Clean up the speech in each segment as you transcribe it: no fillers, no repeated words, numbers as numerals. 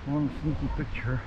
One sneaky picture.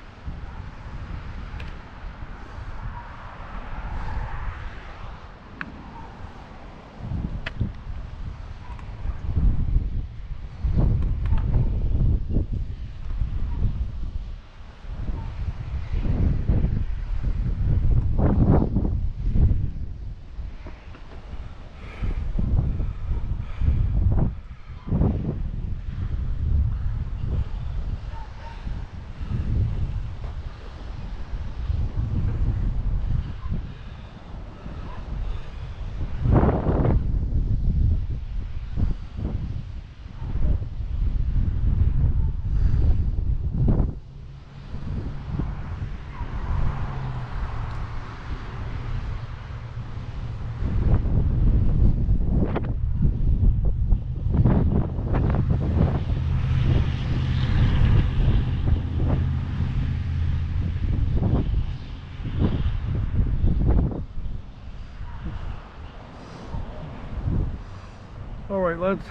Alright, lads.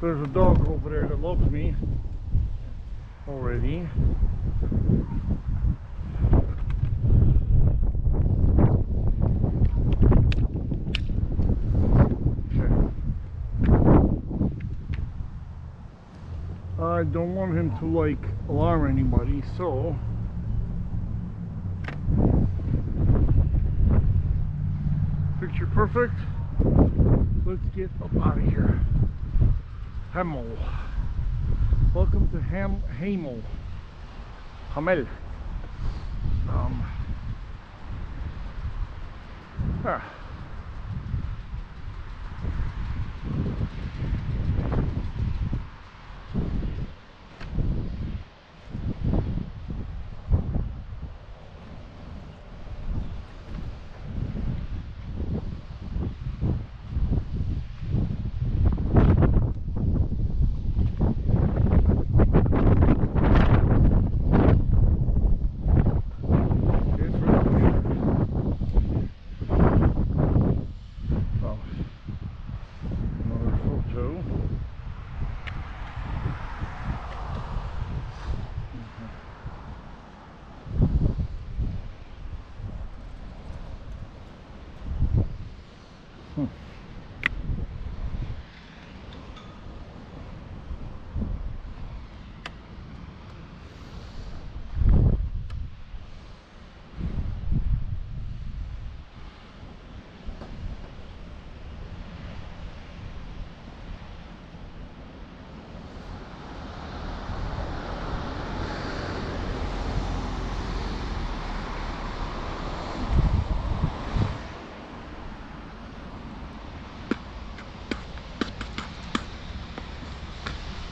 There's a dog over there that loves me already. Okay. I don't want him to like alarm anybody, so picture perfect. Let's get up out of here. Hamel. Welcome to Hamel. Hamel. Ah.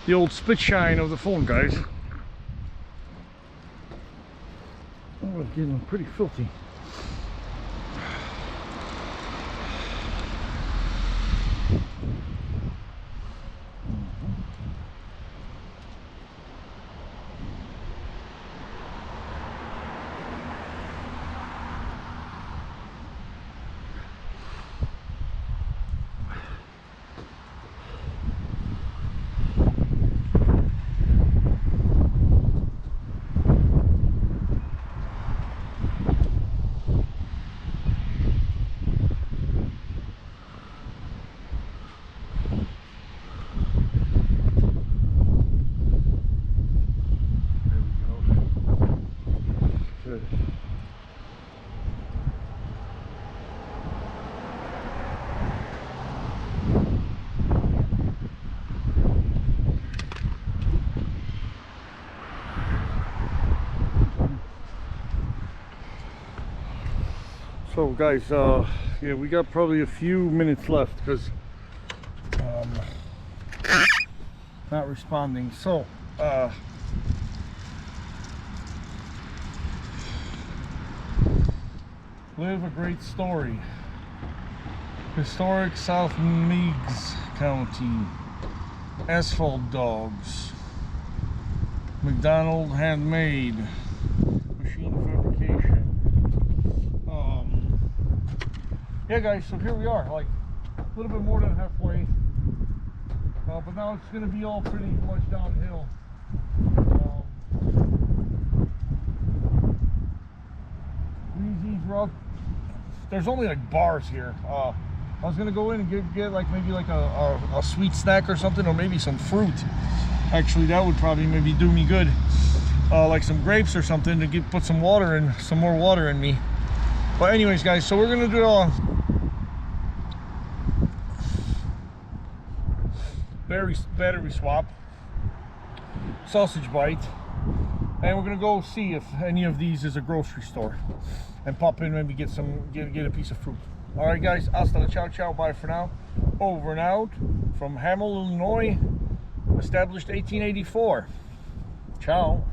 The old spit shine of the phone, guys. Oh, it's getting pretty filthy. So guys, yeah, we got probably a few minutes left because not responding. So live a great story. Historic South Meigs County. Asphalt dogs. McDonald handmade. Machine fabrication. Yeah guys, so here we are, like a little bit more than halfway. But now it's going to be all pretty much downhill. Greasy's rough. There's only like bars here. I was going to go in and get like maybe like a sweet snack or something, or maybe some fruit. Actually, that would probably maybe do me good. Like some grapes or something to put some water in, some more water in me. But anyways, guys, so we're going to do battery swap, sausage bite, and we're gonna go see if any of these is a grocery store and pop in, maybe get a piece of fruit. All right, guys, hasta la ciao ciao, bye for now. Over and out from Hamel, Illinois, established 1884. Ciao.